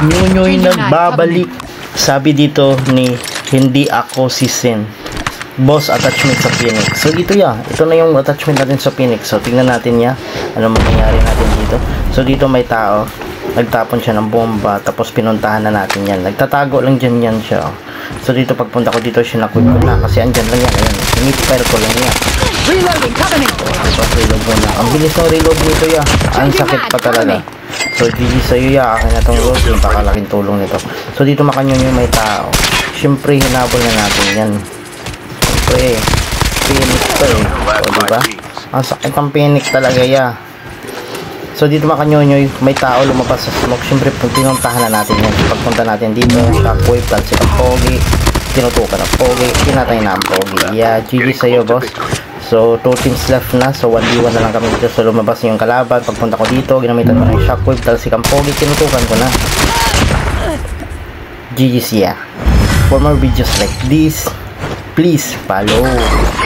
Nyunyoy nagbabalik. Sabi dito ni hindi ako si Sin. Boss attachment sa Phoenix. So dito ito na yung attachment natin sa Phoenix. So tingnan natin ano mangyayari natin dito. So dito may tao. Nagtapon siya ng bomba. Tapos pinuntahan na natin yan. Nagtatago lang dyan yan siya. So dito pagpunta ko dito siya nakuha ko na. Kasi andyan lang yan. Ayan. Sinipper ko lang yan. Reloading, cover me. Tapos reload mo na. Ang bilis ng reload nito Ang sakit pa talaga. So GG sa'yo akin na tong road. Yung pakalaking tulong nito. So dito makanyon yung may tao. Siyempre hinabol na natin yan. Siyempre Phoenix to O diba? Ang sakit ng Phoenix talaga So dito makanyonyoy, may tao lumabas sa smoke. Siyempre pinuntahan na natin yan. Pagpunta natin dito, shockwave, talsik ang pogi, tinutukan ang pogi, pinatay na ang pogi. GG sa'yo boss. So 2 teams left na, so 1v1 na lang kami dito. So lumabas yung kalaban, pagpunta ko dito, ginamitan ko ng shockwave, talsik ang pogi, tinutukan ko na. GG siya. For more videos like this, please follow.